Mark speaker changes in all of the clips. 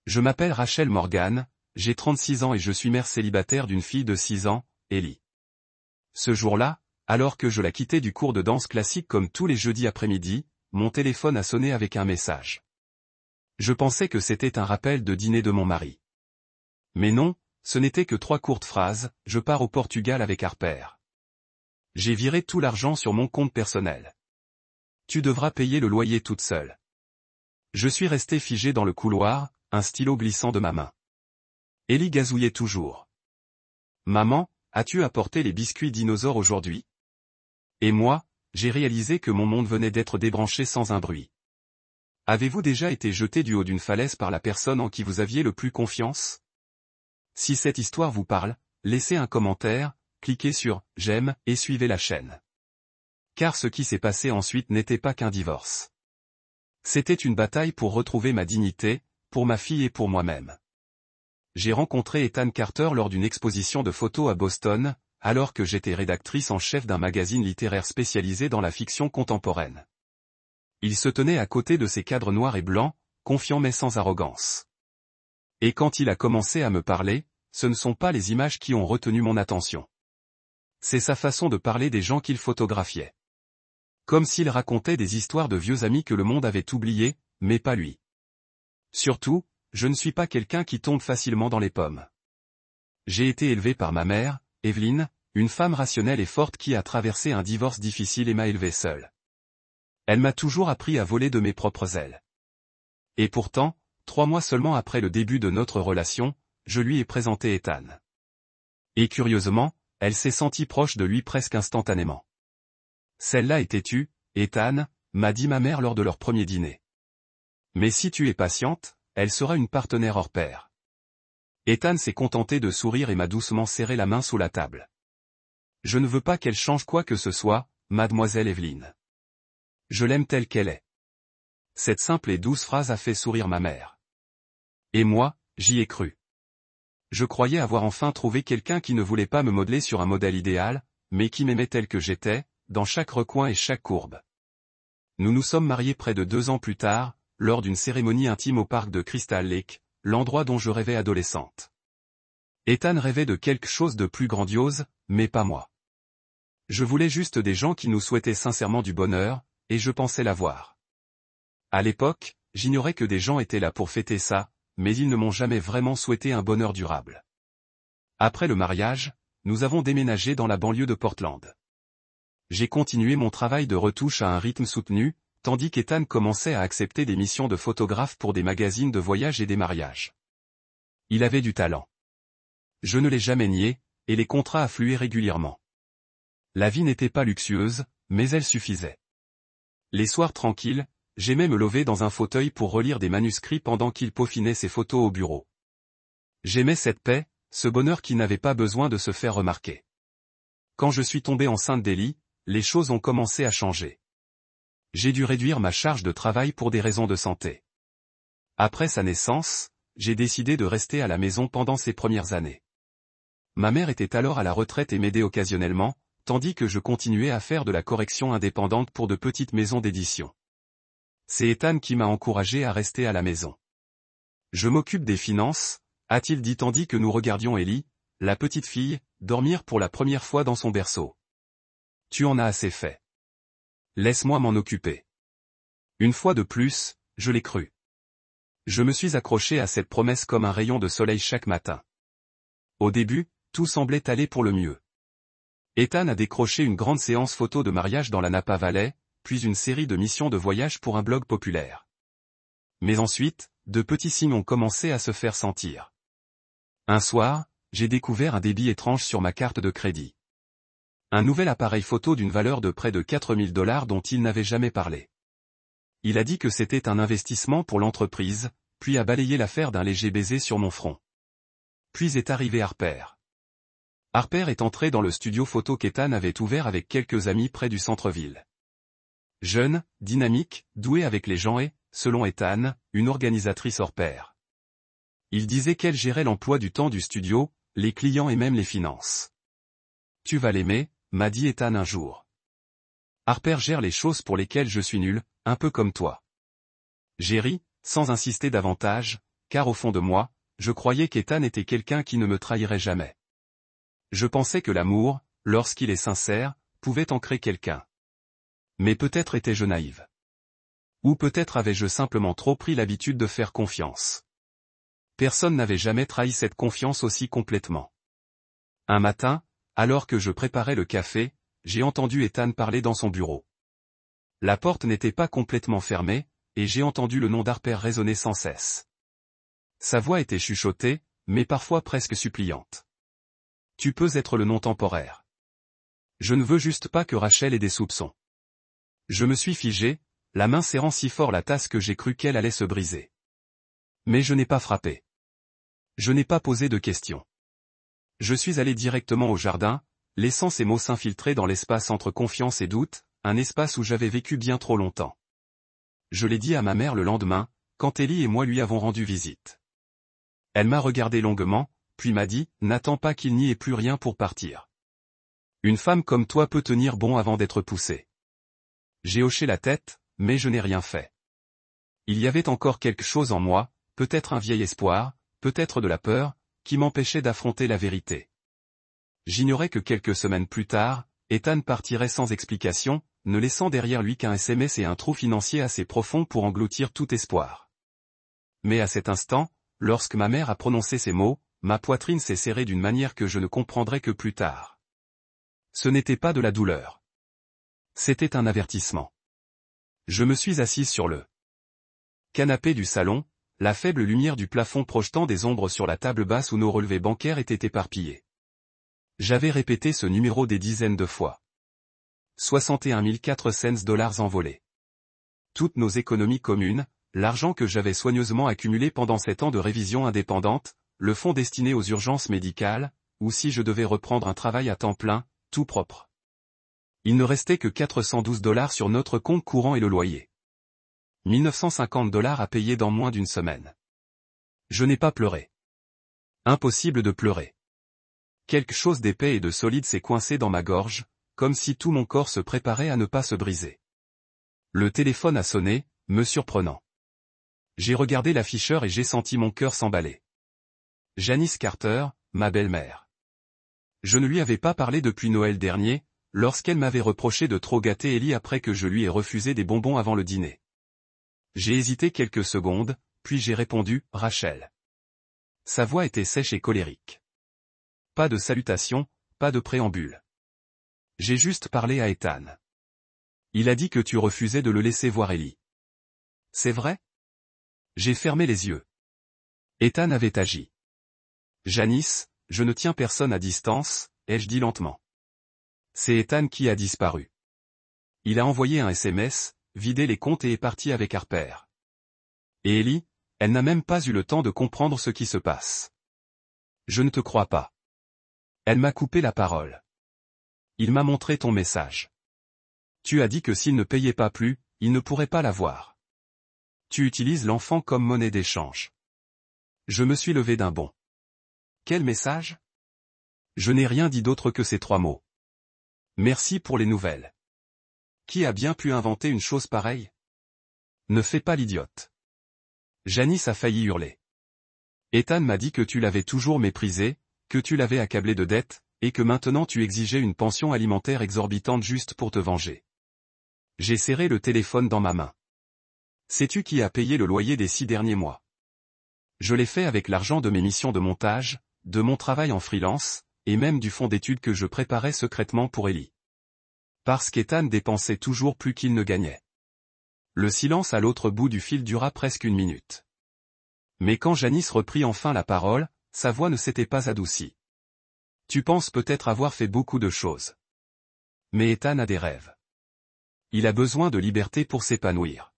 Speaker 1: Je m'appelle Rachel Morgan, j'ai 36 ans et je suis mère célibataire d'une fille de 6 ans, Ellie. Ce jour-là, alors que je la quittais du cours de danse classique comme tous les jeudis après-midi, mon téléphone a sonné avec un message. Je pensais que c'était un rappel de dîner de mon mari. Mais non, ce n'était que 3 courtes phrases, je pars au Portugal avec Harper. J'ai viré tout l'argent sur mon compte personnel. Tu devras payer le loyer toute seule. Je suis resté figé dans le couloir, un stylo glissant de ma main. Ellie gazouillait toujours. Maman, as-tu apporté les biscuits dinosaures aujourd'hui? Et moi, j'ai réalisé que mon monde venait d'être débranché sans un bruit. Avez-vous déjà été jeté du haut d'une falaise par la personne en qui vous aviez le plus confiance? Si cette histoire vous parle, laissez un commentaire, cliquez sur « J'aime » et suivez la chaîne. Car ce qui s'est passé ensuite n'était pas qu'un divorce. C'était une bataille pour retrouver ma dignité, pour ma fille et pour moi-même. J'ai rencontré Ethan Carter lors d'une exposition de photos à Boston, alors que j'étais rédactrice en chef d'un magazine littéraire spécialisé dans la fiction contemporaine. Il se tenait à côté de ses cadres noirs et blancs, confiant mais sans arrogance. Et quand il a commencé à me parler, ce ne sont pas les images qui ont retenu mon attention. C'est sa façon de parler des gens qu'il photographiait. Comme s'il racontait des histoires de vieux amis que le monde avait oubliés, mais pas lui. Surtout, je ne suis pas quelqu'un qui tombe facilement dans les pommes. J'ai été élevé par ma mère, Evelyn, une femme rationnelle et forte qui a traversé un divorce difficile et m'a élevé seule. Elle m'a toujours appris à voler de mes propres ailes. Et pourtant, 3 mois seulement après le début de notre relation, je lui ai présenté Ethan. Et curieusement, elle s'est sentie proche de lui presque instantanément. Celle-là est têtue, Ethan, m'a dit ma mère lors de leur premier dîner. Mais si tu es patiente, elle sera une partenaire hors pair. Ethan s'est contenté de sourire et m'a doucement serré la main sous la table. Je ne veux pas qu'elle change quoi que ce soit, mademoiselle Evelyn. Je l'aime telle qu'elle est. Cette simple et douce phrase a fait sourire ma mère. Et moi, j'y ai cru. Je croyais avoir enfin trouvé quelqu'un qui ne voulait pas me modeler sur un modèle idéal, mais qui m'aimait tel que j'étais, dans chaque recoin et chaque courbe. Nous nous sommes mariés près de 2 ans plus tard, lors d'une cérémonie intime au parc de Crystal Lake, l'endroit dont je rêvais adolescente. Ethan rêvait de quelque chose de plus grandiose, mais pas moi. Je voulais juste des gens qui nous souhaitaient sincèrement du bonheur, et je pensais l'avoir. À l'époque, j'ignorais que des gens étaient là pour fêter ça, mais ils ne m'ont jamais vraiment souhaité un bonheur durable. Après le mariage, nous avons déménagé dans la banlieue de Portland. J'ai continué mon travail de retouche à un rythme soutenu, tandis qu'Ethan commençait à accepter des missions de photographe pour des magazines de voyage et des mariages. Il avait du talent. Je ne l'ai jamais nié, et les contrats affluaient régulièrement. La vie n'était pas luxueuse, mais elle suffisait. Les soirs tranquilles, j'aimais me lever dans un fauteuil pour relire des manuscrits pendant qu'il peaufinait ses photos au bureau. J'aimais cette paix, ce bonheur qui n'avait pas besoin de se faire remarquer. Quand je suis tombé enceinte d'Ellie, les choses ont commencé à changer. J'ai dû réduire ma charge de travail pour des raisons de santé. Après sa naissance, j'ai décidé de rester à la maison pendant ces premières années. Ma mère était alors à la retraite et m'aidait occasionnellement, tandis que je continuais à faire de la correction indépendante pour de petites maisons d'édition. C'est Ethan qui m'a encouragé à rester à la maison. Je m'occupe des finances, a-t-il dit tandis que nous regardions Ellie, la petite fille, dormir pour la première fois dans son berceau. Tu en as assez fait. Laisse-moi m'en occuper. Une fois de plus, je l'ai cru. Je me suis accroché à cette promesse comme un rayon de soleil chaque matin. Au début, tout semblait aller pour le mieux. Ethan a décroché une grande séance photo de mariage dans la Napa Valley, puis une série de missions de voyage pour un blog populaire. Mais ensuite, de petits signes ont commencé à se faire sentir. Un soir, j'ai découvert un débit étrange sur ma carte de crédit. Un nouvel appareil photo d'une valeur de près de 4 000 $ dont il n'avait jamais parlé. Il a dit que c'était un investissement pour l'entreprise, puis a balayé l'affaire d'un léger baiser sur mon front. Puis est arrivé Harper. Harper est entré dans le studio photo qu'Ethan avait ouvert avec quelques amis près du centre-ville. Jeune, dynamique, douée avec les gens et, selon Ethan, une organisatrice hors pair. Il disait qu'elle gérait l'emploi du temps du studio, les clients et même les finances. Tu vas l'aimer, m'a dit Ethan un jour. Harper gère les choses pour lesquelles je suis nul, un peu comme toi. J'ai ri, sans insister davantage, car au fond de moi, je croyais qu'Ethan était quelqu'un qui ne me trahirait jamais. Je pensais que l'amour, lorsqu'il est sincère, pouvait ancrer quelqu'un. Mais peut-être étais-je naïve. Ou peut-être avais-je simplement trop pris l'habitude de faire confiance. Personne n'avait jamais trahi cette confiance aussi complètement. Un matin, alors que je préparais le café, j'ai entendu Ethan parler dans son bureau. La porte n'était pas complètement fermée, et j'ai entendu le nom d'Harper résonner sans cesse. Sa voix était chuchotée, mais parfois presque suppliante. Tu peux être le nom temporaire. Je ne veux juste pas que Rachel ait des soupçons. Je me suis figé, la main serrant si fort la tasse que j'ai cru qu'elle allait se briser. Mais je n'ai pas frappé. Je n'ai pas posé de questions. Je suis allé directement au jardin, laissant ces mots s'infiltrer dans l'espace entre confiance et doute, un espace où j'avais vécu bien trop longtemps. Je l'ai dit à ma mère le lendemain, quand Ellie et moi lui avons rendu visite. Elle m'a regardé longuement, puis m'a dit, n'attends pas qu'il n'y ait plus rien pour partir. Une femme comme toi peut tenir bon avant d'être poussée. J'ai hoché la tête, mais je n'ai rien fait. Il y avait encore quelque chose en moi, peut-être un vieil espoir, peut-être de la peur, qui m'empêchait d'affronter la vérité. J'ignorais que quelques semaines plus tard, Ethan partirait sans explication, ne laissant derrière lui qu'un SMS et un trou financier assez profond pour engloutir tout espoir. Mais à cet instant, lorsque ma mère a prononcé ces mots, ma poitrine s'est serrée d'une manière que je ne comprendrai que plus tard. Ce n'était pas de la douleur. C'était un avertissement. Je me suis assise sur le canapé du salon, la faible lumière du plafond projetant des ombres sur la table basse où nos relevés bancaires étaient éparpillés. J'avais répété ce numéro des dizaines de fois. 61 400 dollars envolés. Toutes nos économies communes, l'argent que j'avais soigneusement accumulé pendant 7 ans de révision indépendante, le fonds destiné aux urgences médicales, ou si je devais reprendre un travail à temps plein, tout propre. Il ne restait que 412 dollars sur notre compte courant et le loyer. 1950 dollars à payer dans moins d'une semaine. Je n'ai pas pleuré. Impossible de pleurer. Quelque chose d'épais et de solide s'est coincé dans ma gorge, comme si tout mon corps se préparait à ne pas se briser. Le téléphone a sonné, me surprenant. J'ai regardé l'afficheur et j'ai senti mon cœur s'emballer. Janice Carter, ma belle-mère. Je ne lui avais pas parlé depuis Noël dernier, lorsqu'elle m'avait reproché de trop gâter Ellie après que je lui ai refusé des bonbons avant le dîner. J'ai hésité quelques secondes, puis j'ai répondu, Rachel. Sa voix était sèche et colérique. Pas de salutation, pas de préambule. J'ai juste parlé à Ethan. Il a dit que tu refusais de le laisser voir Ellie. C'est vrai? J'ai fermé les yeux. Ethan avait agi. Janice, je ne tiens personne à distance, ai-je dit lentement. C'est Ethan qui a disparu. Il a envoyé un SMS, vidé les comptes et est parti avec Harper. Et Ellie, elle n'a même pas eu le temps de comprendre ce qui se passe. Je ne te crois pas. Elle m'a coupé la parole. Il m'a montré ton message. Tu as dit que s'il ne payait pas plus, il ne pourrait pas l'avoir. Tu utilises l'enfant comme monnaie d'échange. Je me suis levé d'un bond. Quel message? Je n'ai rien dit d'autre que ces 3 mots. Merci pour les nouvelles. Qui a bien pu inventer une chose pareille? Ne fais pas l'idiote. Janice a failli hurler. Ethan m'a dit que tu l'avais toujours méprisé, que tu l'avais accablé de dettes, et que maintenant tu exigeais une pension alimentaire exorbitante juste pour te venger. J'ai serré le téléphone dans ma main. Sais-tu qui a payé le loyer des 6 derniers mois? Je l'ai fait avec l'argent de mes missions de montage, de mon travail en freelance, et même du fonds d'études que je préparais secrètement pour Ellie. Parce qu'Ethan dépensait toujours plus qu'il ne gagnait. Le silence à l'autre bout du fil dura presque 1 minute. Mais quand Janice reprit enfin la parole, sa voix ne s'était pas adoucie. Tu penses peut-être avoir fait beaucoup de choses. Mais Ethan a des rêves. Il a besoin de liberté pour s'épanouir.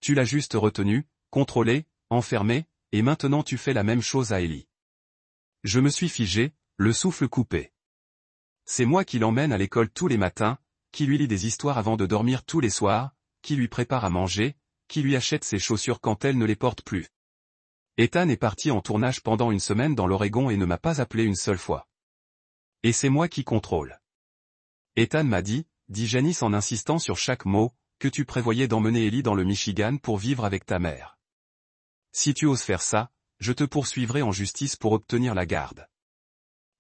Speaker 1: Tu l'as juste retenu, contrôlé, enfermé, et maintenant tu fais la même chose à Ellie. Je me suis figé, le souffle coupé. C'est moi qui l'emmène à l'école tous les matins, qui lui lit des histoires avant de dormir tous les soirs, qui lui prépare à manger, qui lui achète ses chaussures quand elle ne les porte plus. Ethan est parti en tournage pendant 1 semaine dans l'Oregon et ne m'a pas appelé une seule fois. Et c'est moi qui contrôle. Ethan m'a dit Janice en insistant sur chaque mot, que tu prévoyais d'emmener Ellie dans le Michigan pour vivre avec ta mère. Si tu oses faire ça, je te poursuivrai en justice pour obtenir la garde.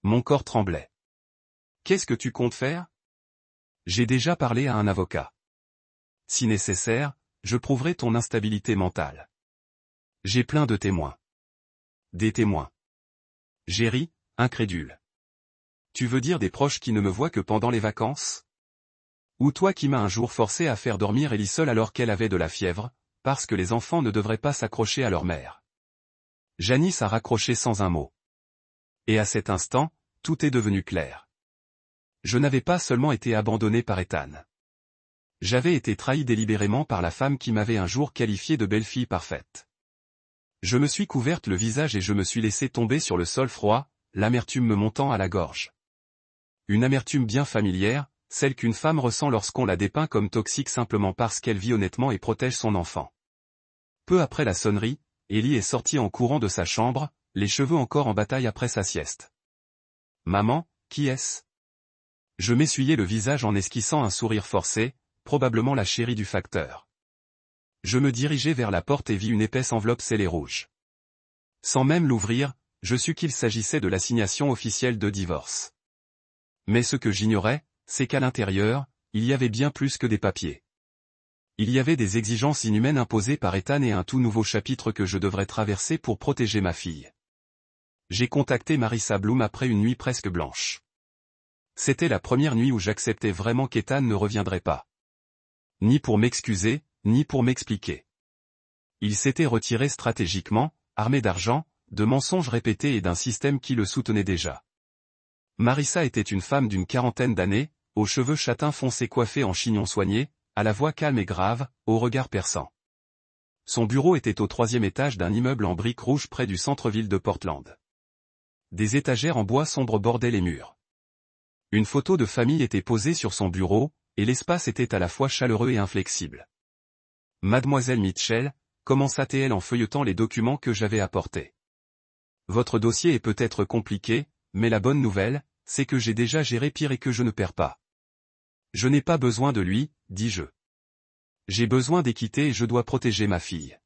Speaker 1: Mon corps tremblait. Qu'est-ce que tu comptes faire? J'ai déjà parlé à un avocat. Si nécessaire, je prouverai ton instabilité mentale. J'ai plein de témoins. Des témoins. J'ai ri, incrédule. Tu veux dire des proches qui ne me voient que pendant les vacances? Ou toi qui m'as un jour forcé à faire dormir Ellie seule alors qu'elle avait de la fièvre, parce que les enfants ne devraient pas s'accrocher à leur mère. Janice a raccroché sans un mot. Et à cet instant, tout est devenu clair. Je n'avais pas seulement été abandonné par Ethan. J'avais été trahi délibérément par la femme qui m'avait un jour qualifié de belle-fille parfaite. Je me suis couverte le visage et je me suis laissé tomber sur le sol froid, l'amertume me montant à la gorge. Une amertume bien familière, celle qu'une femme ressent lorsqu'on la dépeint comme toxique simplement parce qu'elle vit honnêtement et protège son enfant. Peu après la sonnerie, Ellie est sortie en courant de sa chambre, les cheveux encore en bataille après sa sieste. « Maman, qui est-ce » Je m'essuyais le visage en esquissant un sourire forcé, probablement la chérie du facteur. Je me dirigeai vers la porte et vis une épaisse enveloppe scellée rouge. Sans même l'ouvrir, je sus qu'il s'agissait de l'assignation officielle de divorce. Mais ce que j'ignorais, c'est qu'à l'intérieur, il y avait bien plus que des papiers. Il y avait des exigences inhumaines imposées par Ethan et un tout nouveau chapitre que je devrais traverser pour protéger ma fille. J'ai contacté Marissa Bloom après une nuit presque blanche. C'était la première nuit où j'acceptais vraiment qu'Ethan ne reviendrait pas. Ni pour m'excuser, ni pour m'expliquer. Il s'était retiré stratégiquement, armé d'argent, de mensonges répétés et d'un système qui le soutenait déjà. Marissa était une femme d'une quarantaine d'années, aux cheveux châtains foncés coiffés en chignon soigné, à la voix calme et grave, au regard perçant. Son bureau était au 3e étage d'un immeuble en briques rouges près du centre-ville de Portland. Des étagères en bois sombre bordaient les murs. Une photo de famille était posée sur son bureau, et l'espace était à la fois chaleureux et inflexible. « Mademoiselle Mitchell » commença-t-elle en feuilletant les documents que j'avais apportés. « Votre dossier est peut-être compliqué, mais la bonne nouvelle, c'est que j'ai déjà géré pire et que je ne perds pas. Je n'ai pas besoin de lui, dis-je. J'ai besoin d'équité et je dois protéger ma fille. »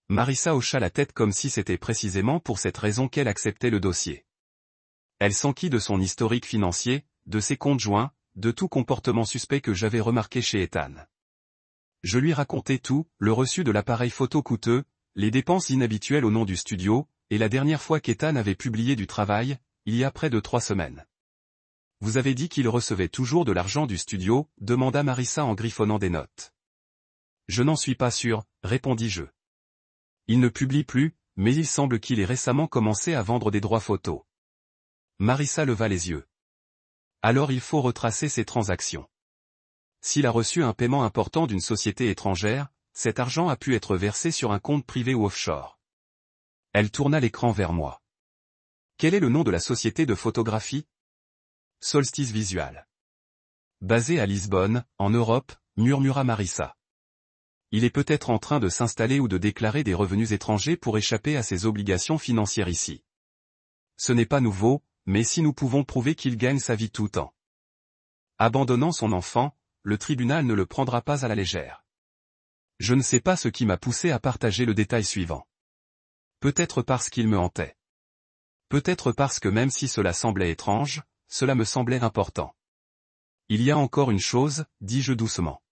Speaker 1: Marissa hocha la tête comme si c'était précisément pour cette raison qu'elle acceptait le dossier. Elle s'enquit de son historique financier, de ses comptes joints, de tout comportement suspect que j'avais remarqué chez Ethan. Je lui racontai tout, le reçu de l'appareil photo coûteux, les dépenses inhabituelles au nom du studio, et la dernière fois qu'Ethan avait publié du travail, il y a près de 3 semaines. « Vous avez dit qu'il recevait toujours de l'argent du studio » demanda Marissa en griffonnant des notes. « Je n'en suis pas sûr, répondis-je. Il ne publie plus, mais il semble qu'il ait récemment commencé à vendre des droits photos. » Marissa leva les yeux. « Alors il faut retracer ses transactions. S'il a reçu un paiement important d'une société étrangère, cet argent a pu être versé sur un compte privé ou offshore. » Elle tourna l'écran vers moi. « Quel est le nom de la société de photographie ? » Solstice Visual. Basé à Lisbonne, en Europe, murmura Marissa. Il est peut-être en train de s'installer ou de déclarer des revenus étrangers pour échapper à ses obligations financières ici. Ce n'est pas nouveau, mais si nous pouvons prouver qu'il gagne sa vie tout temps. Abandonnant son enfant, le tribunal ne le prendra pas à la légère. Je ne sais pas ce qui m'a poussé à partager le détail suivant. Peut-être parce qu'il me hantait. Peut-être parce que même si cela semblait étrange, cela me semblait important. Il y a encore une chose, dis-je doucement.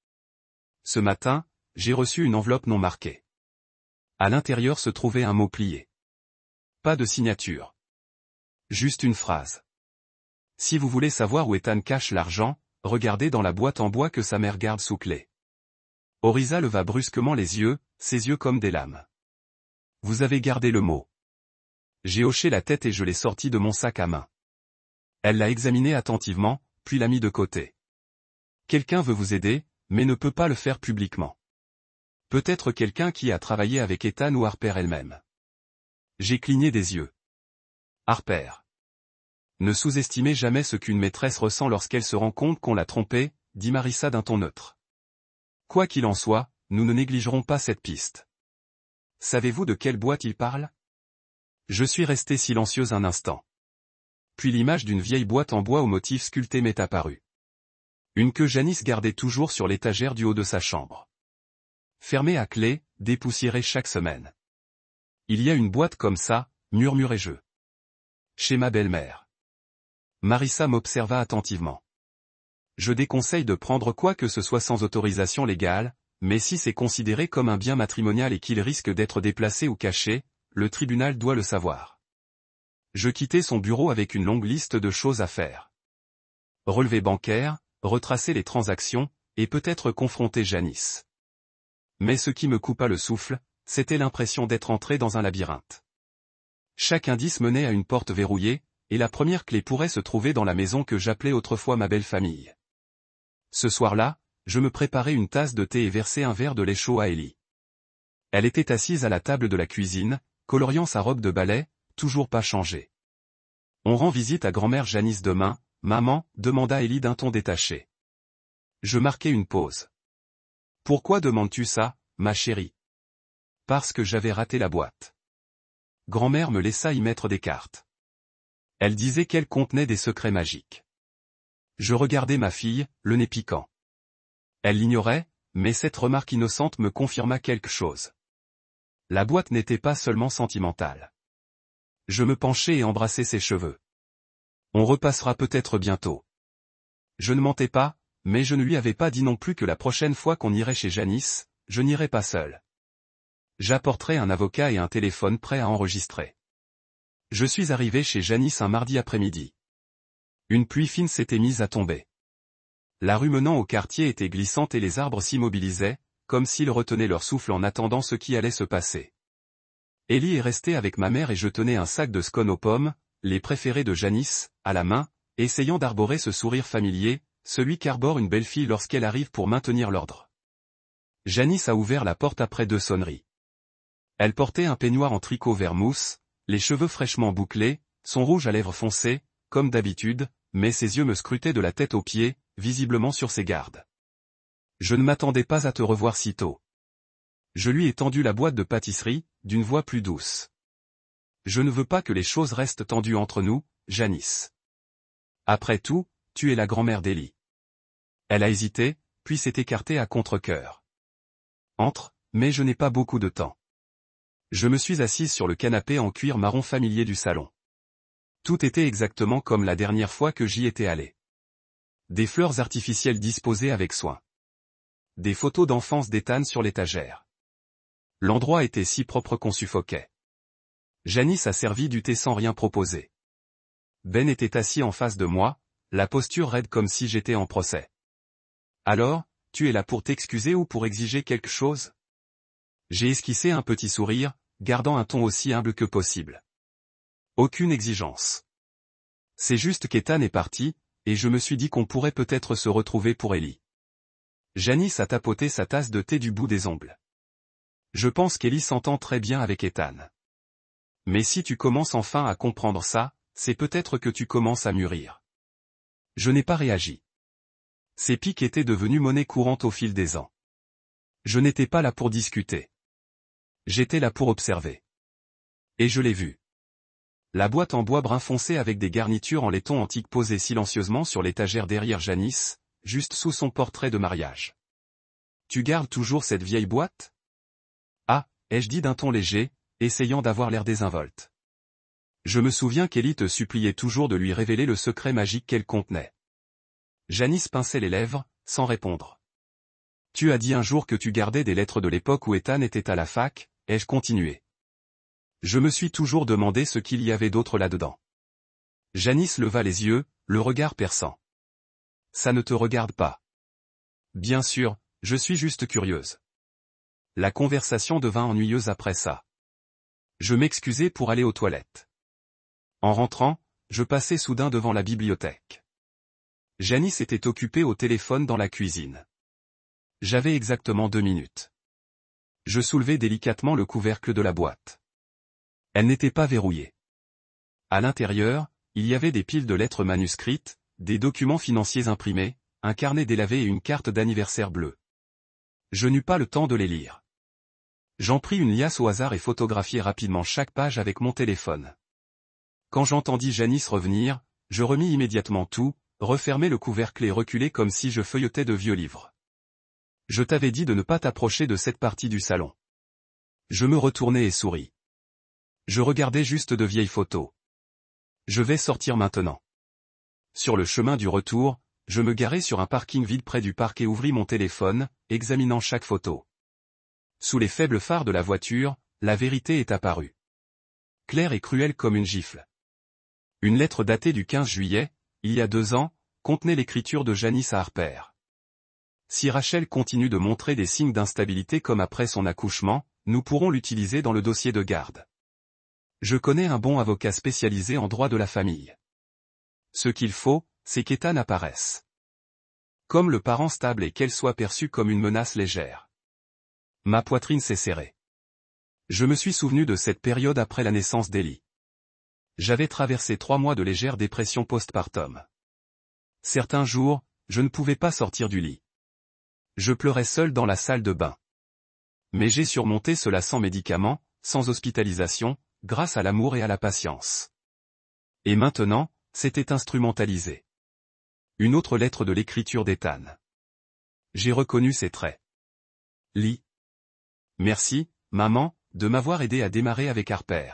Speaker 1: Ce matin, j'ai reçu une enveloppe non marquée. À l'intérieur se trouvait un mot plié. Pas de signature. Juste une phrase. Si vous voulez savoir où Ethan cache l'argent, regardez dans la boîte en bois que sa mère garde sous clé. Orisa leva brusquement les yeux, ses yeux comme des lames. Vous avez gardé le mot. J'ai hoché la tête et je l'ai sorti de mon sac à main. Elle l'a examiné attentivement, puis l'a mis de côté. Quelqu'un veut vous aider, mais ne peut pas le faire publiquement. Peut-être quelqu'un qui a travaillé avec Ethan ou Harper elle-même. J'ai cligné des yeux. Harper. Ne sous-estimez jamais ce qu'une maîtresse ressent lorsqu'elle se rend compte qu'on l'a trompée, dit Marissa d'un ton neutre. Quoi qu'il en soit, nous ne négligerons pas cette piste. Savez-vous de quelle boîte il parle ? Je suis resté silencieuse un instant. Puis l'image d'une vieille boîte en bois au motif sculpté m'est apparue. Une que Janice gardait toujours sur l'étagère du haut de sa chambre. Fermée à clé, dépoussiérée chaque semaine. Il y a une boîte comme ça, murmurai-je. Chez ma belle-mère. Marissa m'observa attentivement. Je déconseille de prendre quoi que ce soit sans autorisation légale, mais si c'est considéré comme un bien matrimonial et qu'il risque d'être déplacé ou caché, le tribunal doit le savoir. Je quittai son bureau avec une longue liste de choses à faire. Relevé bancaire, retracer les transactions, et peut-être confronter Janice. Mais ce qui me coupa le souffle, c'était l'impression d'être entré dans un labyrinthe. Chaque indice menait à une porte verrouillée, et la première clé pourrait se trouver dans la maison que j'appelais autrefois ma belle famille. Ce soir-là, je me préparai une tasse de thé et versai un verre de lait chaud à Ellie. Elle était assise à la table de la cuisine, coloriant sa robe de ballet, toujours pas changée. On rend visite à grand-mère Janice demain, maman, demanda Ellie d'un ton détaché. Je marquai une pause. Pourquoi demandes-tu ça, ma chérie? Parce que j'avais raté la boîte. Grand-mère me laissa y mettre des cartes. Elle disait qu'elle contenait des secrets magiques. Je regardais ma fille, le nez piquant. Elle l'ignorait, mais cette remarque innocente me confirma quelque chose. La boîte n'était pas seulement sentimentale. Je me penchai et embrassai ses cheveux. On repassera peut-être bientôt. Je ne mentais pas, mais je ne lui avais pas dit non plus que la prochaine fois qu'on irait chez Janice, je n'irais pas seul. J'apporterai un avocat et un téléphone prêt à enregistrer. Je suis arrivé chez Janice un mardi après-midi. Une pluie fine s'était mise à tomber. La rue menant au quartier était glissante et les arbres s'immobilisaient, comme s'ils retenaient leur souffle en attendant ce qui allait se passer. Ellie est restée avec ma mère et je tenais un sac de scones aux pommes, les préférés de Janice, à la main, essayant d'arborer ce sourire familier, celui qu'arbore une belle fille lorsqu'elle arrive pour maintenir l'ordre. Janice a ouvert la porte après 2 sonneries. Elle portait un peignoir en tricot vert mousse, les cheveux fraîchement bouclés, son rouge à lèvres foncé, comme d'habitude, mais ses yeux me scrutaient de la tête aux pieds, visiblement sur ses gardes. Je ne m'attendais pas à te revoir si tôt. Je lui ai tendu la boîte de pâtisserie, d'une voix plus douce. Je ne veux pas que les choses restent tendues entre nous, Janice. Après tout, tu es la grand-mère d'Ellie. Elle a hésité, puis s'est écartée à contre-cœur. Entre, mais je n'ai pas beaucoup de temps. Je me suis assise sur le canapé en cuir marron familier du salon. Tout était exactement comme la dernière fois que j'y étais allé. Des fleurs artificielles disposées avec soin. Des photos d'enfance d'Ethan sur l'étagère. L'endroit était si propre qu'on suffoquait. Janice a servi du thé sans rien proposer. Ben était assis en face de moi, la posture raide comme si j'étais en procès. Alors, tu es là pour t'excuser ou pour exiger quelque chose? J'ai esquissé un petit sourire, gardant un ton aussi humble que possible. Aucune exigence. C'est juste qu'Ethan est parti, et je me suis dit qu'on pourrait peut-être se retrouver pour Ellie. Janice a tapoté sa tasse de thé du bout des ongles. Je pense qu'Ellie s'entend très bien avec Ethan. Mais si tu commences enfin à comprendre ça, c'est peut-être que tu commences à mûrir. Je n'ai pas réagi. Ces piques étaient devenues monnaie courante au fil des ans. Je n'étais pas là pour discuter. J'étais là pour observer. Et je l'ai vu. La boîte en bois brun foncé avec des garnitures en laiton antique posée silencieusement sur l'étagère derrière Janice, juste sous son portrait de mariage. Tu gardes toujours cette vieille boîte? Ah, ai-je dit d'un ton léger, essayant d'avoir l'air désinvolte. Je me souviens qu'Ellie te suppliait toujours de lui révéler le secret magique qu'elle contenait. Janice pinçait les lèvres, sans répondre. Tu as dit un jour que tu gardais des lettres de l'époque où Ethan était à la fac, ai-je continué. Je me suis toujours demandé ce qu'il y avait d'autre là-dedans. Janice leva les yeux, le regard perçant. Ça ne te regarde pas. Bien sûr, je suis juste curieuse. La conversation devint ennuyeuse après ça. Je m'excusai pour aller aux toilettes. En rentrant, je passai soudain devant la bibliothèque. Janice était occupée au téléphone dans la cuisine. J'avais exactement 2 minutes. Je soulevai délicatement le couvercle de la boîte. Elle n'était pas verrouillée. À l'intérieur, il y avait des piles de lettres manuscrites, des documents financiers imprimés, un carnet délavé et une carte d'anniversaire bleue. Je n'eus pas le temps de les lire. J'en pris une liasse au hasard et photographiai rapidement chaque page avec mon téléphone. Quand j'entendis Janice revenir, je remis immédiatement tout, refermai le couvercle et reculai comme si je feuilletais de vieux livres. Je t'avais dit de ne pas t'approcher de cette partie du salon. Je me retournai et souris. Je regardais juste de vieilles photos. Je vais sortir maintenant. Sur le chemin du retour, je me garai sur un parking vide près du parc et ouvris mon téléphone, examinant chaque photo. Sous les faibles phares de la voiture, la vérité est apparue. Claire et cruelle comme une gifle. Une lettre datée du 15 juillet, il y a 2 ans, contenait l'écriture de Janice à Harper. Si Rachel continue de montrer des signes d'instabilité comme après son accouchement, nous pourrons l'utiliser dans le dossier de garde. Je connais un bon avocat spécialisé en droit de la famille. Ce qu'il faut, c'est qu'Ethan apparaisse. Comme le parent stable et qu'elle soit perçue comme une menace légère. Ma poitrine s'est serrée. Je me suis souvenu de cette période après la naissance d'Ellie. J'avais traversé 3 mois de légère dépression postpartum. Certains jours, je ne pouvais pas sortir du lit. Je pleurais seul dans la salle de bain. Mais j'ai surmonté cela sans médicaments, sans hospitalisation, grâce à l'amour et à la patience. Et maintenant, c'était instrumentalisé. Une autre lettre de l'écriture d'Ethan. J'ai reconnu ses traits. Lee. Merci, maman, de m'avoir aidé à démarrer avec Harper.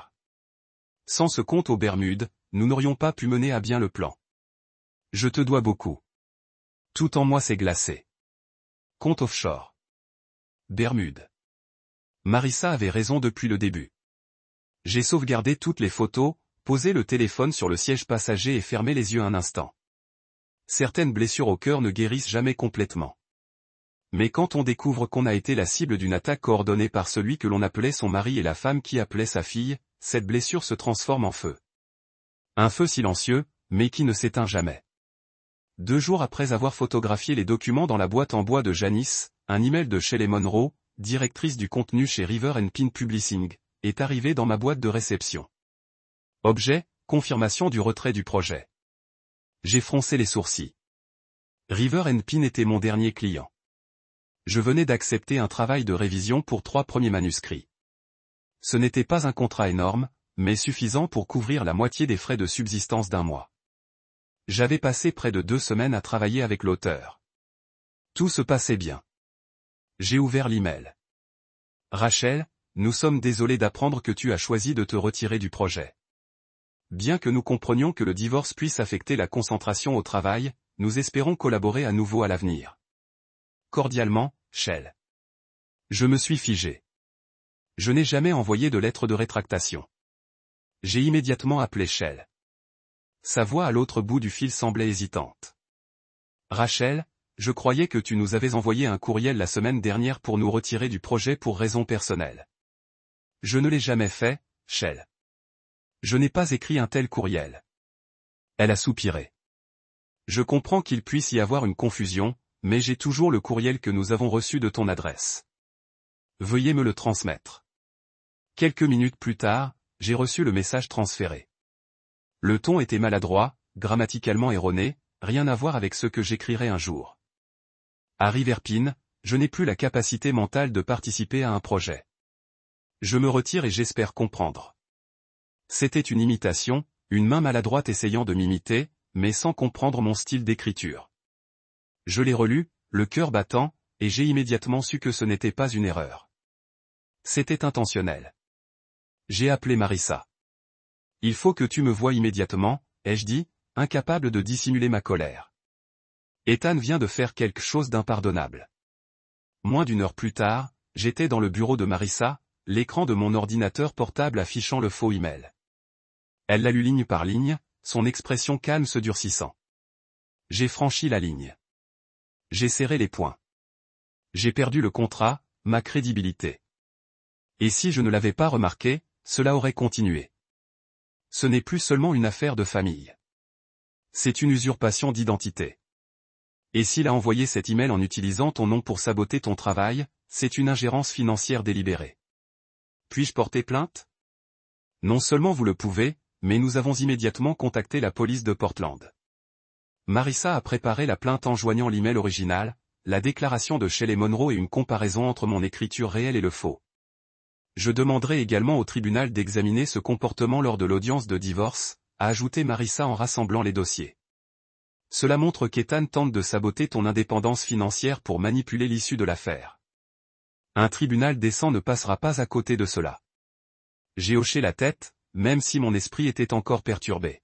Speaker 1: Sans ce compte aux Bermudes, nous n'aurions pas pu mener à bien le plan. Je te dois beaucoup. Tout en moi s'est glacé. Compte offshore. Bermudes. Marissa avait raison depuis le début. J'ai sauvegardé toutes les photos, posé le téléphone sur le siège passager et fermé les yeux un instant. Certaines blessures au cœur ne guérissent jamais complètement. Mais quand on découvre qu'on a été la cible d'une attaque coordonnée par celui que l'on appelait son mari et la femme qui appelait sa fille, cette blessure se transforme en feu. Un feu silencieux, mais qui ne s'éteint jamais. 2 jours après avoir photographié les documents dans la boîte en bois de Janice, un email de Shelley Monroe, directrice du contenu chez River & Pin Publishing, est arrivé dans ma boîte de réception. Objet, confirmation du retrait du projet. J'ai froncé les sourcils. River & Pin était mon dernier client. Je venais d'accepter un travail de révision pour 3 premiers manuscrits. Ce n'était pas un contrat énorme, mais suffisant pour couvrir la moitié des frais de subsistance d'1 mois. J'avais passé près de 2 semaines à travailler avec l'auteur. Tout se passait bien. J'ai ouvert l'email. Rachel, nous sommes désolés d'apprendre que tu as choisi de te retirer du projet. Bien que nous comprenions que le divorce puisse affecter la concentration au travail, nous espérons collaborer à nouveau à l'avenir. Cordialement, Shell. Je me suis figé. Je n'ai jamais envoyé de lettre de rétractation. J'ai immédiatement appelé Shell. Sa voix à l'autre bout du fil semblait hésitante. Rachel, je croyais que tu nous avais envoyé un courriel la semaine dernière pour nous retirer du projet pour raisons personnelles. Je ne l'ai jamais fait, Shell. Je n'ai pas écrit un tel courriel. Elle a soupiré. Je comprends qu'il puisse y avoir une confusion, mais j'ai toujours le courriel que nous avons reçu de ton adresse. Veuillez me le transmettre. Quelques minutes plus tard, j'ai reçu le message transféré. Le ton était maladroit, grammaticalement erroné, rien à voir avec ce que j'écrirai un jour. À River Pin, je n'ai plus la capacité mentale de participer à un projet. Je me retire et j'espère comprendre. C'était une imitation, une main maladroite essayant de m'imiter, mais sans comprendre mon style d'écriture. Je l'ai relu, le cœur battant, et j'ai immédiatement su que ce n'était pas une erreur. C'était intentionnel. J'ai appelé Marissa. Il faut que tu me voies immédiatement, ai-je dit, incapable de dissimuler ma colère. Ethan vient de faire quelque chose d'impardonnable. Moins d'1 heure plus tard, j'étais dans le bureau de Marissa, l'écran de mon ordinateur portable affichant le faux email. Elle l'a lu ligne par ligne, son expression calme se durcissant. J'ai franchi la ligne. J'ai serré les poings. J'ai perdu le contrat, ma crédibilité. Et si je ne l'avais pas remarqué, cela aurait continué. Ce n'est plus seulement une affaire de famille. C'est une usurpation d'identité. Et s'il a envoyé cet email en utilisant ton nom pour saboter ton travail, c'est une ingérence financière délibérée. Puis-je porter plainte? Non seulement vous le pouvez, mais nous avons immédiatement contacté la police de Portland. Marissa a préparé la plainte en joignant l'email original, la déclaration de Shelley Monroe et une comparaison entre mon écriture réelle et le faux. Je demanderai également au tribunal d'examiner ce comportement lors de l'audience de divorce, a ajouté Marissa en rassemblant les dossiers. Cela montre qu'Ethan tente de saboter ton indépendance financière pour manipuler l'issue de l'affaire. Un tribunal décent ne passera pas à côté de cela. J'ai hoché la tête, même si mon esprit était encore perturbé.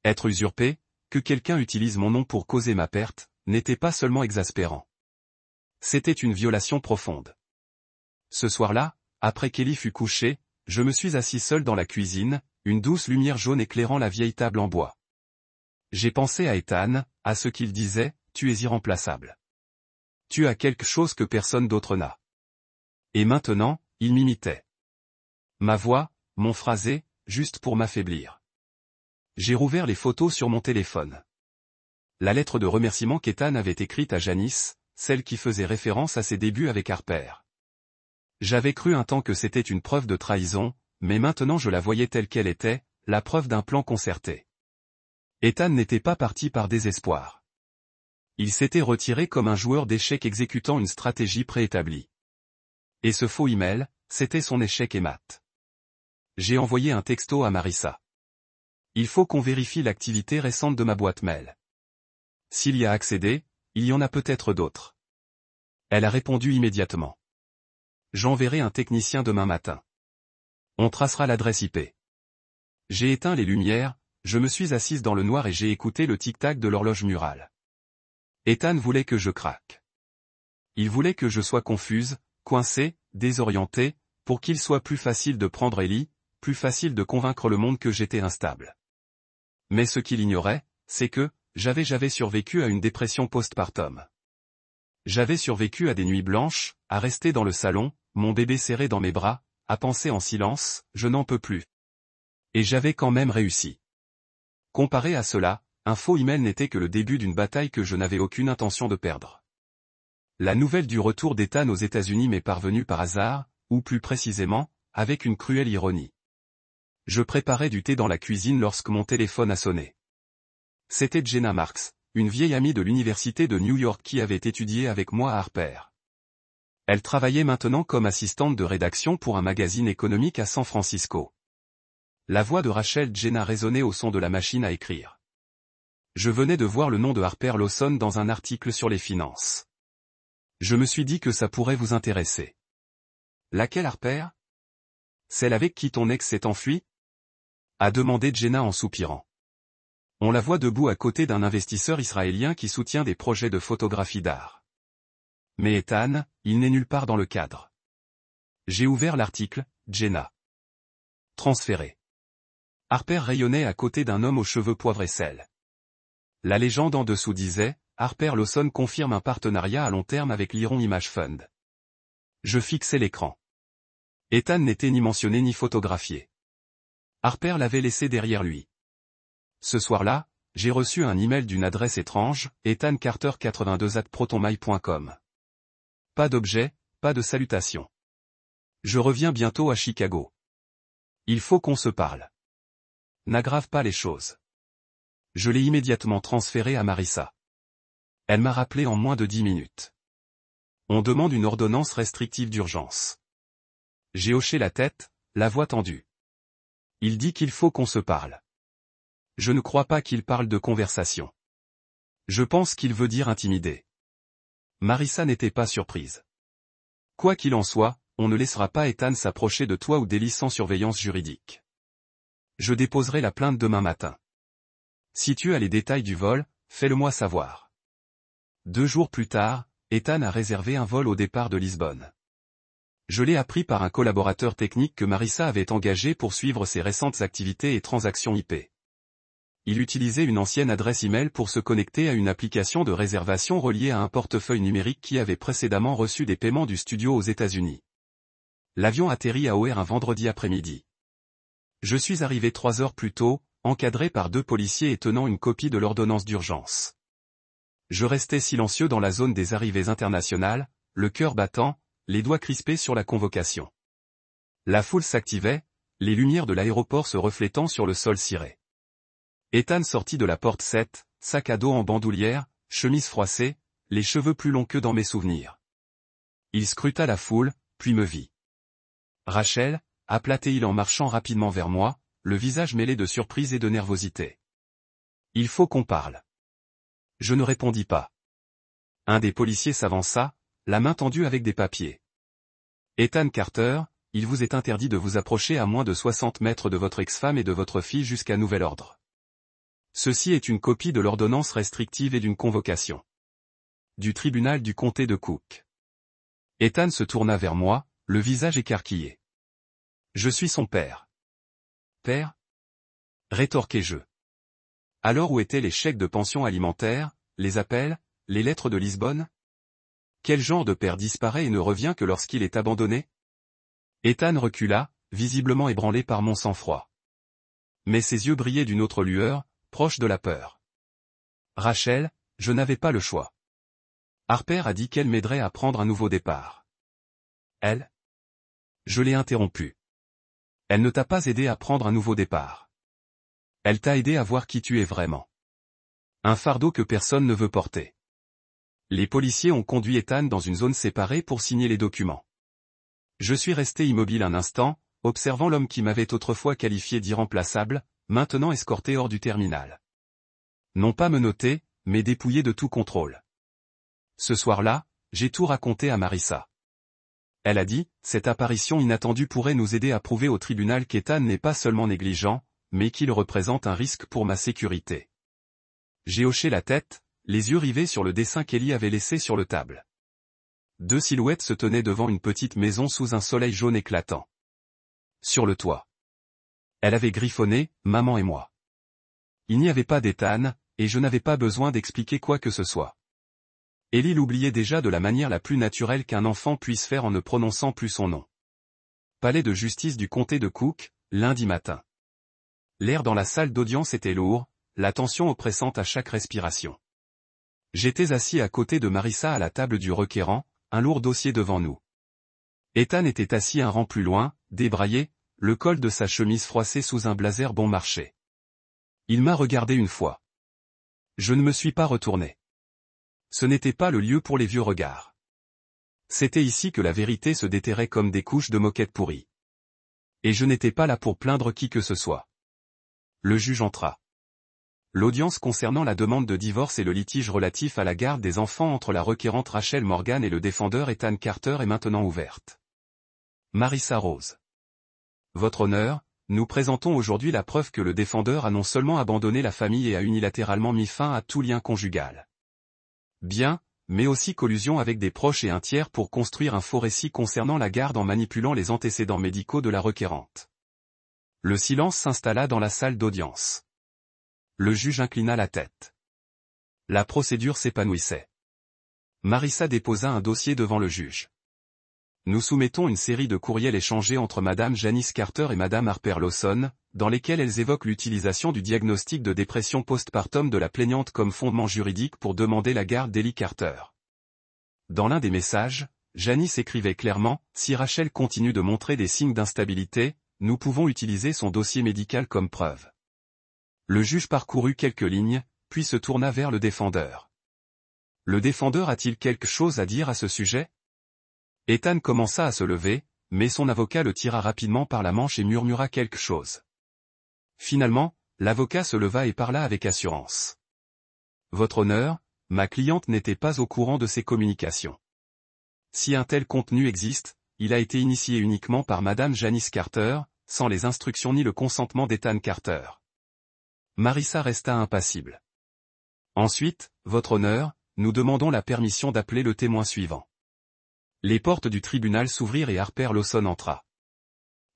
Speaker 1: Être usurpé, que quelqu'un utilise mon nom pour causer ma perte, n'était pas seulement exaspérant. C'était une violation profonde. Ce soir-là, après qu'Ellie fut couchée, je me suis assis seul dans la cuisine, une douce lumière jaune éclairant la vieille table en bois. J'ai pensé à Ethan, à ce qu'il disait, tu es irremplaçable. Tu as quelque chose que personne d'autre n'a. Et maintenant, il m'imitait. Ma voix, mon phrasé, juste pour m'affaiblir. J'ai rouvert les photos sur mon téléphone. La lettre de remerciement qu'Ethan avait écrite à Janice, celle qui faisait référence à ses débuts avec Harper. J'avais cru un temps que c'était une preuve de trahison, mais maintenant je la voyais telle qu'elle était, la preuve d'un plan concerté. Ethan n'était pas parti par désespoir. Il s'était retiré comme un joueur d'échecs exécutant une stratégie préétablie. Et ce faux email, c'était son échec et mat. J'ai envoyé un texto à Marissa. Il faut qu'on vérifie l'activité récente de ma boîte mail. S'il y a accédé, il y en a peut-être d'autres. Elle a répondu immédiatement. J'enverrai un technicien demain matin. On tracera l'adresse IP. J'ai éteint les lumières, je me suis assise dans le noir et j'ai écouté le tic-tac de l'horloge murale. Ethan voulait que je craque. Il voulait que je sois confuse, coincée, désorientée, pour qu'il soit plus facile de prendre Ellie, plus facile de convaincre le monde que j'étais instable. Mais ce qu'il ignorait, c'est que, j'avais survécu à une dépression postpartum. J'avais survécu à des nuits blanches, à rester dans le salon, mon bébé serré dans mes bras, à penser en silence, je n'en peux plus. Et j'avais quand même réussi. Comparé à cela, un faux email n'était que le début d'une bataille que je n'avais aucune intention de perdre. La nouvelle du retour d'Ethan aux États-Unis m'est parvenue par hasard, ou plus précisément, avec une cruelle ironie. Je préparais du thé dans la cuisine lorsque mon téléphone a sonné. C'était Jenna Marks, une vieille amie de l'université de New York qui avait étudié avec moi à Harper. Elle travaillait maintenant comme assistante de rédaction pour un magazine économique à San Francisco. La voix de Rachel Jenna résonnait au son de la machine à écrire. Je venais de voir le nom de Harper Lawson dans un article sur les finances. Je me suis dit que ça pourrait vous intéresser. Laquelle Harper? Celle avec qui ton ex s'est enfui? A demandé Jenna en soupirant. On la voit debout à côté d'un investisseur israélien qui soutient des projets de photographie d'art. Mais Ethan, il n'est nulle part dans le cadre. J'ai ouvert l'article, Jenna. Transféré. Harper rayonnait à côté d'un homme aux cheveux poivre et sel. La légende en dessous disait, Harper Lawson confirme un partenariat à long terme avec l'Iron Image Fund. Je fixais l'écran. Ethan n'était ni mentionné ni photographié. Harper l'avait laissé derrière lui. Ce soir-là, j'ai reçu un email d'une adresse étrange, ethancarter82@protonmail.com. Pas d'objet, pas de salutation. Je reviens bientôt à Chicago. Il faut qu'on se parle. N'aggrave pas les choses. Je l'ai immédiatement transféré à Marissa. Elle m'a rappelé en moins de 10 minutes. On demande une ordonnance restrictive d'urgence. J'ai hoché la tête, la voix tendue. Il dit qu'il faut qu'on se parle. Je ne crois pas qu'il parle de conversation. Je pense qu'il veut dire intimider. Marissa n'était pas surprise. Quoi qu'il en soit, on ne laissera pas Ethan s'approcher de toi ou d'Ellie sans surveillance juridique. Je déposerai la plainte demain matin. Si tu as les détails du vol, fais-le-moi savoir. 2 jours plus tard, Ethan a réservé un vol au départ de Lisbonne. Je l'ai appris par un collaborateur technique que Marissa avait engagé pour suivre ses récentes activités et transactions IP. Il utilisait une ancienne adresse email pour se connecter à une application de réservation reliée à un portefeuille numérique qui avait précédemment reçu des paiements du studio aux États-Unis. L'avion atterrit à O'Hare un vendredi après-midi. Je suis arrivé 3 heures plus tôt, encadré par 2 policiers et tenant une copie de l'ordonnance d'urgence. Je restais silencieux dans la zone des arrivées internationales, le cœur battant, les doigts crispés sur la convocation. La foule s'activait, les lumières de l'aéroport se reflétant sur le sol ciré. Ethan sortit de la porte 7, sac à dos en bandoulière, chemise froissée, les cheveux plus longs que dans mes souvenirs. Il scruta la foule, puis me vit. Rachel, appelait-il en marchant rapidement vers moi, le visage mêlé de surprise et de nervosité. Il faut qu'on parle. Je ne répondis pas. Un des policiers s'avança, la main tendue avec des papiers. Ethan Carter, il vous est interdit de vous approcher à moins de 60 mètres de votre ex-femme et de votre fille jusqu'à nouvel ordre. Ceci est une copie de l'ordonnance restrictive et d'une convocation. Du tribunal du comté de Cook. Ethan se tourna vers moi, le visage écarquillé. Je suis son père. Père? Rétorquai-je. Alors où étaient les chèques de pension alimentaire, les appels, les lettres de Lisbonne? Quel genre de père disparaît et ne revient que lorsqu'il est abandonné? Ethan recula, visiblement ébranlé par mon sang-froid. Mais ses yeux brillaient d'une autre lueur, proche de la peur. Rachel, je n'avais pas le choix. Harper a dit qu'elle m'aiderait à prendre un nouveau départ. Elle? Je l'ai interrompue. Elle ne t'a pas aidé à prendre un nouveau départ. Elle t'a aidé à voir qui tu es vraiment. Un fardeau que personne ne veut porter. Les policiers ont conduit Ethan dans une zone séparée pour signer les documents. Je suis resté immobile un instant, observant l'homme qui m'avait autrefois qualifié d'irremplaçable, maintenant escorté hors du terminal. Non pas menotté, mais dépouillé de tout contrôle. Ce soir-là, j'ai tout raconté à Marissa. Elle a dit, cette apparition inattendue pourrait nous aider à prouver au tribunal qu'Ethan n'est pas seulement négligent, mais qu'il représente un risque pour ma sécurité. J'ai hoché la tête, les yeux rivés sur le dessin qu'Ellie avait laissé sur le table. Deux silhouettes se tenaient devant une petite maison sous un soleil jaune éclatant. Sur le toit. Elle avait griffonné, maman et moi. Il n'y avait pas d'Ethan, et je n'avais pas besoin d'expliquer quoi que ce soit. Ellie l'oubliait déjà de la manière la plus naturelle qu'un enfant puisse faire en ne prononçant plus son nom. Palais de justice du comté de Cook, lundi matin. L'air dans la salle d'audience était lourd, la tension oppressante à chaque respiration. J'étais assis à côté de Marissa à la table du requérant, un lourd dossier devant nous. Ethan était assis un rang plus loin, débraillé, le col de sa chemise froissé sous un blazer bon marché. Il m'a regardé une fois. Je ne me suis pas retourné. Ce n'était pas le lieu pour les vieux regards. C'était ici que la vérité se déterrait comme des couches de moquette pourrie. Et je n'étais pas là pour plaindre qui que ce soit. Le juge entra. L'audience concernant la demande de divorce et le litige relatif à la garde des enfants entre la requérante Rachel Morgan et le défendeur Ethan Carter est maintenant ouverte. Marissa Rose. Votre honneur, nous présentons aujourd'hui la preuve que le défendeur a non seulement abandonné la famille et a unilatéralement mis fin à tout lien conjugal. Bien, mais aussi collusion avec des proches et un tiers pour construire un faux récit concernant la garde en manipulant les antécédents médicaux de la requérante. Le silence s'installa dans la salle d'audience. Le juge inclina la tête. La procédure s'épanouissait. Marissa déposa un dossier devant le juge. Nous soumettons une série de courriels échangés entre Madame Janice Carter et Madame Harper Lawson, dans lesquels elles évoquent l'utilisation du diagnostic de dépression postpartum de la plaignante comme fondement juridique pour demander la garde d'Ellie Carter. Dans l'un des messages, Janice écrivait clairement, si Rachel continue de montrer des signes d'instabilité, nous pouvons utiliser son dossier médical comme preuve. Le juge parcourut quelques lignes, puis se tourna vers le défendeur. Le défendeur a-t-il quelque chose à dire à ce sujet? Ethan commença à se lever, mais son avocat le tira rapidement par la manche et murmura quelque chose. Finalement, l'avocat se leva et parla avec assurance. Votre honneur, ma cliente n'était pas au courant de ces communications. Si un tel contenu existe, il a été initié uniquement par Madame Janice Carter, sans les instructions ni le consentement d'Ethan Carter. Marissa resta impassible. Ensuite, votre honneur, nous demandons la permission d'appeler le témoin suivant. Les portes du tribunal s'ouvrirent et Harper Lawson entra.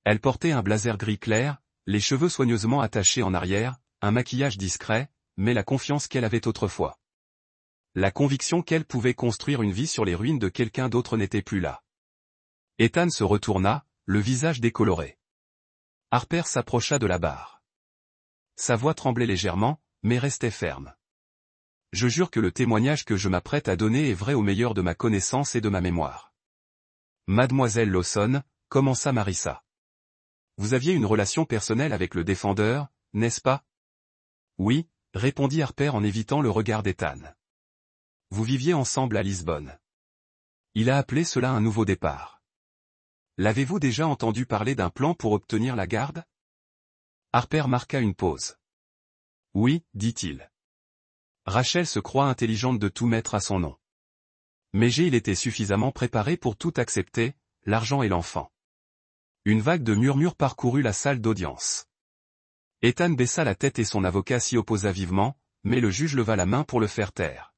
Speaker 1: Elle portait un blazer gris clair, les cheveux soigneusement attachés en arrière, un maquillage discret, mais la confiance qu'elle avait autrefois. La conviction qu'elle pouvait construire une vie sur les ruines de quelqu'un d'autre n'était plus là. Ethan se retourna, le visage décoloré. Harper s'approcha de la barre. Sa voix tremblait légèrement, mais restait ferme. Je jure que le témoignage que je m'apprête à donner est vrai au meilleur de ma connaissance et de ma mémoire. Mademoiselle Lawson, commença Marissa. Vous aviez une relation personnelle avec le défendeur, n'est-ce pas? Oui, répondit Harper en évitant le regard d'Ethan. Vous viviez ensemble à Lisbonne. Il a appelé cela un nouveau départ. L'avez-vous déjà entendu parler d'un plan pour obtenir la garde? Harper marqua une pause. Oui, dit-il. Rachel se croit intelligente de tout mettre à son nom. Mais il était suffisamment préparé pour tout accepter, l'argent et l'enfant. Une vague de murmures parcourut la salle d'audience. Ethan baissa la tête et son avocat s'y opposa vivement, mais le juge leva la main pour le faire taire.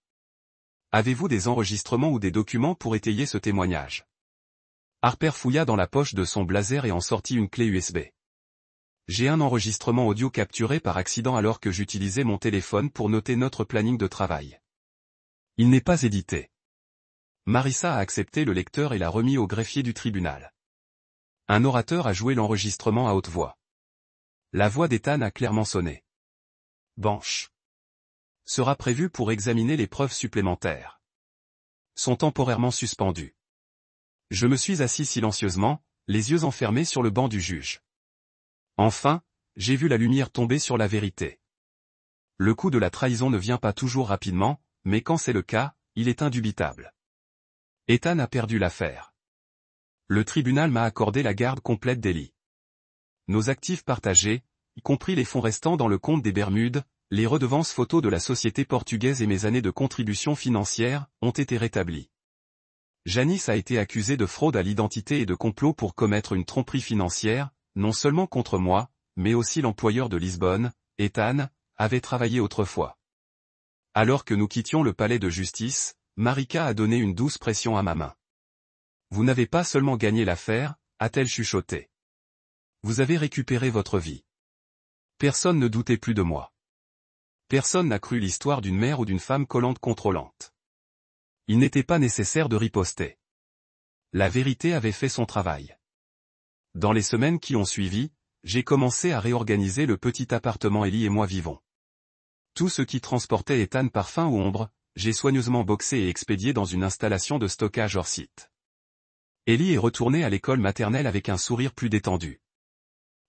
Speaker 1: Avez-vous des enregistrements ou des documents pour étayer ce témoignage? Harper fouilla dans la poche de son blazer et en sortit une clé USB. J'ai un enregistrement audio capturé par accident alors que j'utilisais mon téléphone pour noter notre planning de travail. Il n'est pas édité. Marissa a accepté le lecteur et l'a remis au greffier du tribunal. Un orateur a joué l'enregistrement à haute voix. La voix d'Ethan a clairement sonné. Bench sera prévue pour examiner les preuves supplémentaires. Sont temporairement suspendues. Je me suis assis silencieusement, les yeux enfermés sur le banc du juge. Enfin, j'ai vu la lumière tomber sur la vérité. Le coup de la trahison ne vient pas toujours rapidement, mais quand c'est le cas, il est indubitable. Ethan a perdu l'affaire. Le tribunal m'a accordé la garde complète d'Ellie. Nos actifs partagés, y compris les fonds restants dans le compte des Bermudes, les redevances photos de la société portugaise et mes années de contribution financière, ont été rétablies. Janice a été accusée de fraude à l'identité et de complot pour commettre une tromperie financière, non seulement contre moi, mais aussi l'employeur de Lisbonne, Ethan, avait travaillé autrefois. Alors que nous quittions le palais de justice, Marika a donné une douce pression à ma main. Vous n'avez pas seulement gagné l'affaire, a-t-elle chuchoté. Vous avez récupéré votre vie. Personne ne doutait plus de moi. Personne n'a cru l'histoire d'une mère ou d'une femme collante contrôlante. Il n'était pas nécessaire de riposter. La vérité avait fait son travail. Dans les semaines qui ont suivi, j'ai commencé à réorganiser le petit appartement Ellie et moi vivons. Tout ce qui transportait Ethan parfum ou ombre, j'ai soigneusement boxé et expédié dans une installation de stockage hors site. Ellie est retournée à l'école maternelle avec un sourire plus détendu.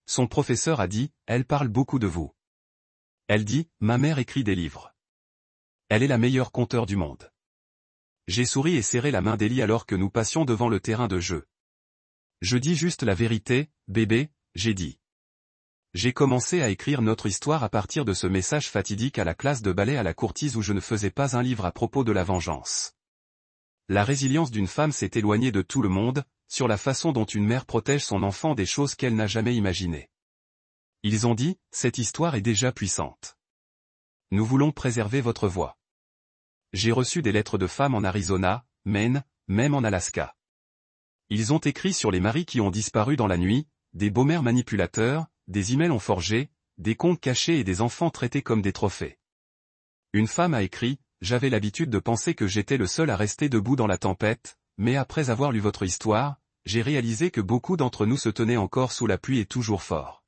Speaker 1: Son professeur a dit, elle parle beaucoup de vous. Elle dit, ma mère écrit des livres. Elle est la meilleure conteure du monde. J'ai souri et serré la main d'Ellie alors que nous passions devant le terrain de jeu. Je dis juste la vérité, bébé, j'ai dit. J'ai commencé à écrire notre histoire à partir de ce message fatidique à la classe de ballet à la courtise où je ne faisais pas un livre à propos de la vengeance. La résilience d'une femme s'est éloignée de tout le monde, sur la façon dont une mère protège son enfant des choses qu'elle n'a jamais imaginées. Ils ont dit, cette histoire est déjà puissante. Nous voulons préserver votre voix. J'ai reçu des lettres de femmes en Arizona, Maine, même en Alaska. Ils ont écrit sur les maris qui ont disparu dans la nuit, des beaux-mères manipulateurs, des emails ont forgé, des comptes cachés et des enfants traités comme des trophées. Une femme a écrit, j'avais l'habitude de penser que j'étais le seul à rester debout dans la tempête, mais après avoir lu votre histoire, j'ai réalisé que beaucoup d'entre nous se tenaient encore sous la pluie et toujours forts.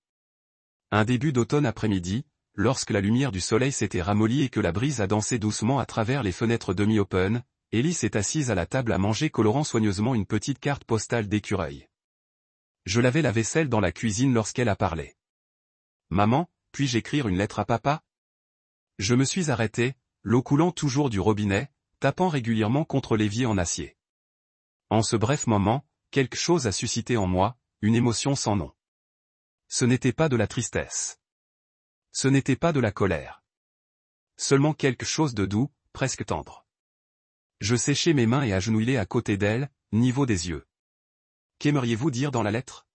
Speaker 1: Un début d'automne après-midi, lorsque la lumière du soleil s'était ramollie et que la brise a dansé doucement à travers les fenêtres demi-open, Ellie s'est assise à la table à manger colorant soigneusement une petite carte postale d'écureuil. Je lavais la vaisselle dans la cuisine lorsqu'elle a parlé. Maman, puis-je écrire une lettre à papa? Je me suis arrêté, l'eau coulant toujours du robinet, tapant régulièrement contre l'évier en acier. En ce bref moment, quelque chose a suscité en moi, une émotion sans nom. Ce n'était pas de la tristesse. Ce n'était pas de la colère. Seulement quelque chose de doux, presque tendre. Je séchai mes mains et agenouillai à côté d'elle, niveau des yeux. Qu'aimeriez-vous dire dans la lettre?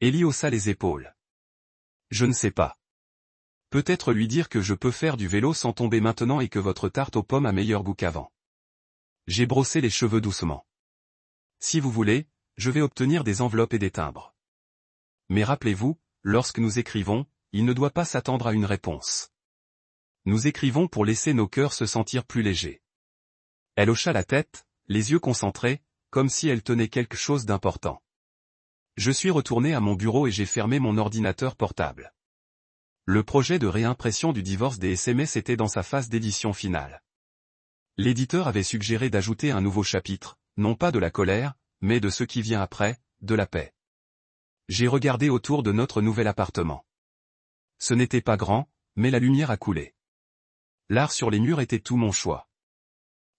Speaker 1: Ellie haussa les épaules. Je ne sais pas. Peut-être lui dire que je peux faire du vélo sans tomber maintenant et que votre tarte aux pommes a meilleur goût qu'avant. J'ai brossé les cheveux doucement. Si vous voulez, je vais obtenir des enveloppes et des timbres. Mais rappelez-vous, lorsque nous écrivons, il ne doit pas s'attendre à une réponse. Nous écrivons pour laisser nos cœurs se sentir plus légers. Elle hocha la tête, les yeux concentrés, comme si elle tenait quelque chose d'important. Je suis retourné à mon bureau et j'ai fermé mon ordinateur portable. Le projet de réimpression du divorce des SMS était dans sa phase d'édition finale. L'éditeur avait suggéré d'ajouter un nouveau chapitre, non pas de la colère, mais de ce qui vient après, de la paix. J'ai regardé autour de notre nouvel appartement. Ce n'était pas grand, mais la lumière a coulé. L'art sur les murs était tout mon choix.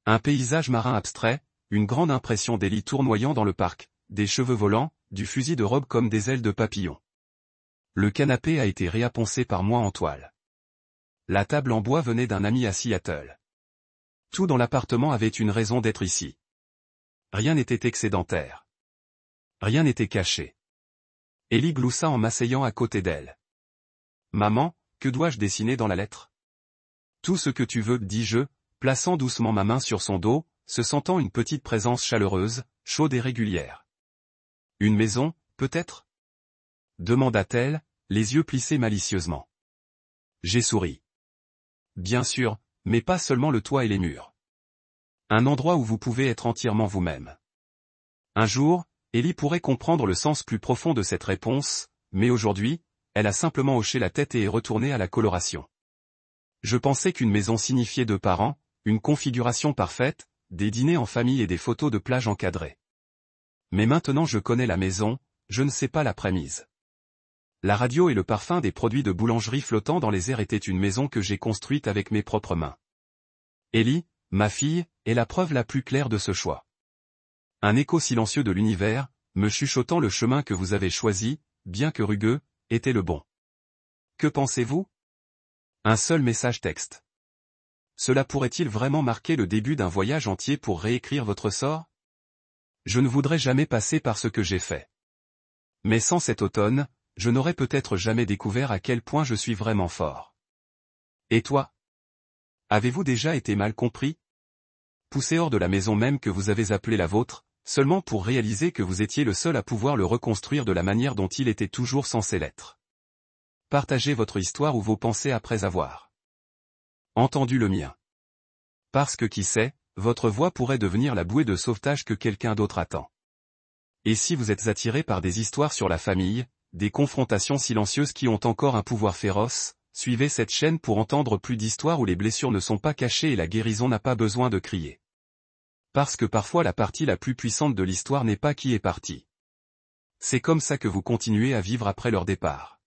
Speaker 1: Un paysage marin abstrait, une grande impression d'Ellie tournoyant dans le parc, des cheveux volants, du fusil de robe comme des ailes de papillon. Le canapé a été réapponcé par moi en toile. La table en bois venait d'un ami à Seattle. Tout dans l'appartement avait une raison d'être ici. Rien n'était excédentaire. Rien n'était caché. Ellie gloussa en m'asseyant à côté d'elle. Maman, que dois-je dessiner dans la lettre? Tout ce que tu veux, dis-je, plaçant doucement ma main sur son dos, se sentant une petite présence chaleureuse, chaude et régulière. Une maison, peut-être? Demanda-t-elle, les yeux plissés malicieusement. J'ai souri. Bien sûr, mais pas seulement le toit et les murs. Un endroit où vous pouvez être entièrement vous-même. Un jour, Ellie pourrait comprendre le sens plus profond de cette réponse, mais aujourd'hui, elle a simplement hoché la tête et est retournée à la coloration. Je pensais qu'une maison signifiait 2 parents, une configuration parfaite, des dîners en famille et des photos de plage encadrées. Mais maintenant je connais la maison, je ne sais pas la prémise. La radio et le parfum des produits de boulangerie flottant dans les airs étaient une maison que j'ai construite avec mes propres mains. Ellie, ma fille, est la preuve la plus claire de ce choix. Un écho silencieux de l'univers, me chuchotant le chemin que vous avez choisi, bien que rugueux, était le bon. Que pensez-vous? Un seul message texte. Cela pourrait-il vraiment marquer le début d'un voyage entier pour réécrire votre sort? Je ne voudrais jamais passer par ce que j'ai fait. Mais sans cet automne, je n'aurais peut-être jamais découvert à quel point je suis vraiment fort. Et toi? Avez-vous déjà été mal compris? Poussé hors de la maison même que vous avez appelée la vôtre, seulement pour réaliser que vous étiez le seul à pouvoir le reconstruire de la manière dont il était toujours censé l'être. Partagez votre histoire ou vos pensées après avoir entendu le mien. Parce que qui sait, votre voix pourrait devenir la bouée de sauvetage que quelqu'un d'autre attend. Et si vous êtes attiré par des histoires sur la famille, des confrontations silencieuses qui ont encore un pouvoir féroce, suivez cette chaîne pour entendre plus d'histoires où les blessures ne sont pas cachées et la guérison n'a pas besoin de crier. Parce que parfois la partie la plus puissante de l'histoire n'est pas qui est parti. C'est comme ça que vous continuez à vivre après leur départ.